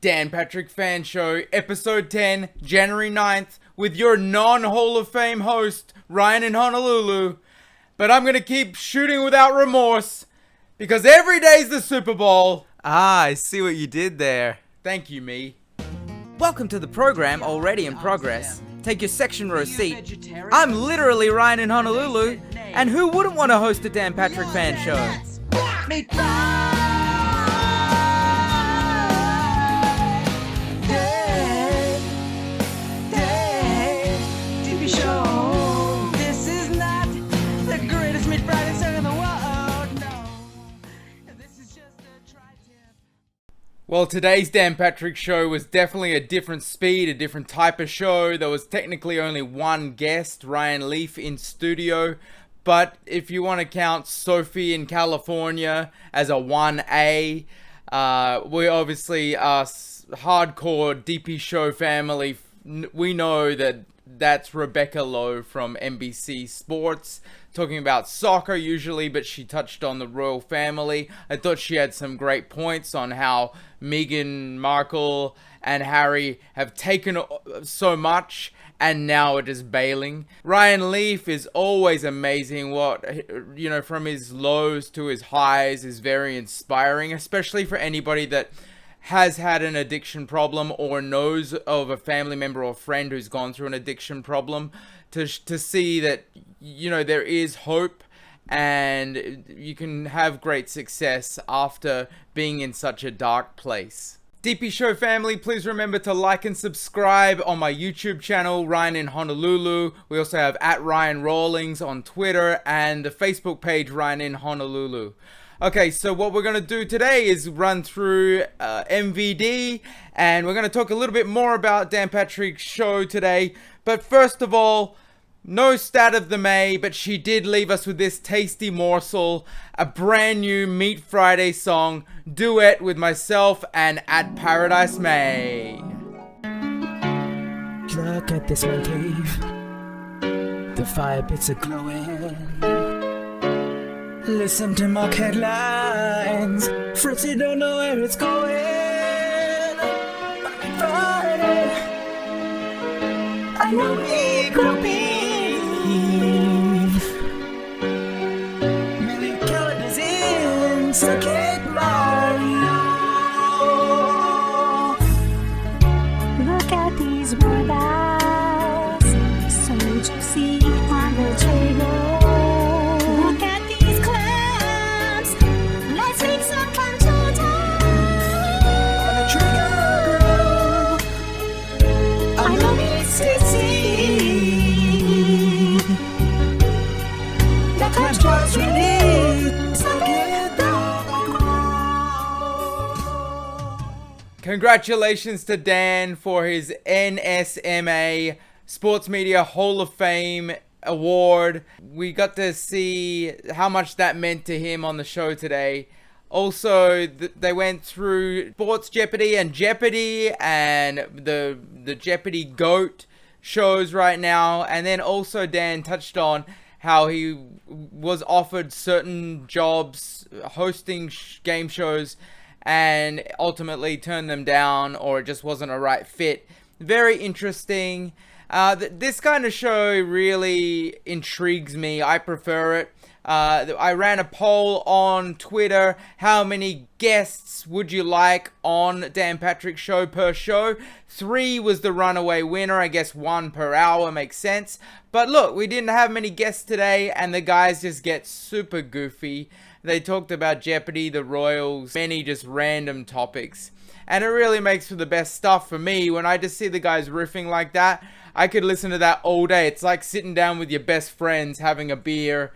Dan Patrick Fan Show, episode 10, January 9th, with your non-Hall of Fame host, Ryan in Honolulu. But I'm gonna keep shooting without remorse, because every day's the Super Bowl. I see what you did there. Thank you, me. Welcome to the program already in progress. Take your section row seat. I'm literally Ryan in Honolulu, and who wouldn't want to host a Dan Patrick Fan Show? Well, today's Dan Patrick Show was definitely a different speed, a different type of show. There was technically only one guest, Ryan Leaf, in studio. But if you want to count Sophie in California as a 1A, we obviously are hardcore DP Show family. We know that that's Rebecca Lowe from NBC Sports, talking about soccer usually, but she touched on the royal family. I thought she had some great points on how Meghan Markle and Harry have taken so much and now are just bailing. Ryan Leaf is always amazing. From his lows to his highs is very inspiring, especially for anybody that has had an addiction problem or knows of a family member or friend who's gone through an addiction problem, to see that, there is hope and you can have great success after being in such a dark place. DP Show family, please remember to like and subscribe on my YouTube channel, Ryan in Honolulu. We also have @RyanRawlings on Twitter and the Facebook page, Ryan in Honolulu. Okay, so what we're going to do today is run through MVD, and we're going to talk a little bit more about Dan Patrick's show today. But first of all, no stat of the May, but she did leave us with this tasty morsel, a brand new Meat Friday song, duet with myself and @Paradise May. Look at this man cave, the fire pits are glowing. Listen to mock headlines, Fritzy don't know where it's going. Friday, I know we could be million calendars in, so get Mario. Look at these red eyes, so juicy on the table. Look at these clowns, let's make some fun today. On the trigger, girl, I know it's tasty. The controls release, so get down. Congratulations to Dan for his NSMA Sports Media Hall of Fame award. We got to see how much that meant to him on the show today. Also, they went through Sports Jeopardy and the Jeopardy GOAT shows right now. And then also Dan touched on how he was offered certain jobs hosting game shows and ultimately turned them down, or it just wasn't a right fit. Very interesting. This kind of show really intrigues me. I prefer it. I ran a poll on Twitter. How many guests would you like on Dan Patrick's show per show? 3 was the runaway winner. I guess 1 per hour makes sense. But look, we didn't have many guests today, and the guys just get super goofy. They talked about Jeopardy, the Royals, many just random topics. And it really makes for the best stuff for me. When I just see the guys riffing like that, I could listen to that all day. It's like sitting down with your best friends having a beer.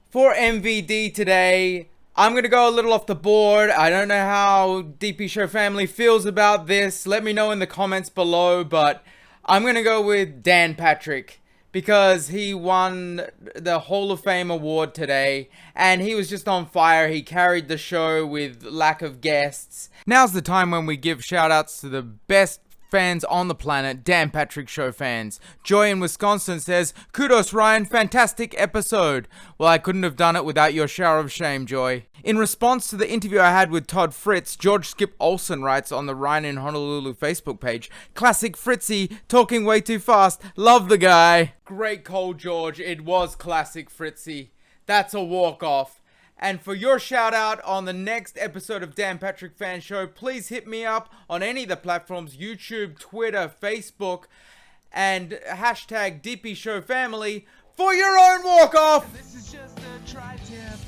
For MVD today, I'm going to go a little off the board. I don't know how DP Show family feels about this. Let me know in the comments below, but I'm going to go with Dan Patrick because he won the Hall of Fame award today and he was just on fire. He carried the show with lack of guests. Now's the time when we give shout outs to the best fans on the planet, Dan Patrick Show fans. Joy in Wisconsin says, kudos Ryan, fantastic episode. Well, I couldn't have done it without your shower of shame, Joy. In response to the interview I had with Todd Fritz, George Skip Olson writes on the Ryan in Honolulu Facebook page, classic Fritzy, talking way too fast, love the guy. Great call, George, it was classic Fritzy. That's a walk-off. And for your shout out on the next episode of Dan Patrick Fan Show, please hit me up on any of the platforms, YouTube, Twitter, Facebook, and hashtag dpshowfamily for your own walk-off. This is just a tri-tip.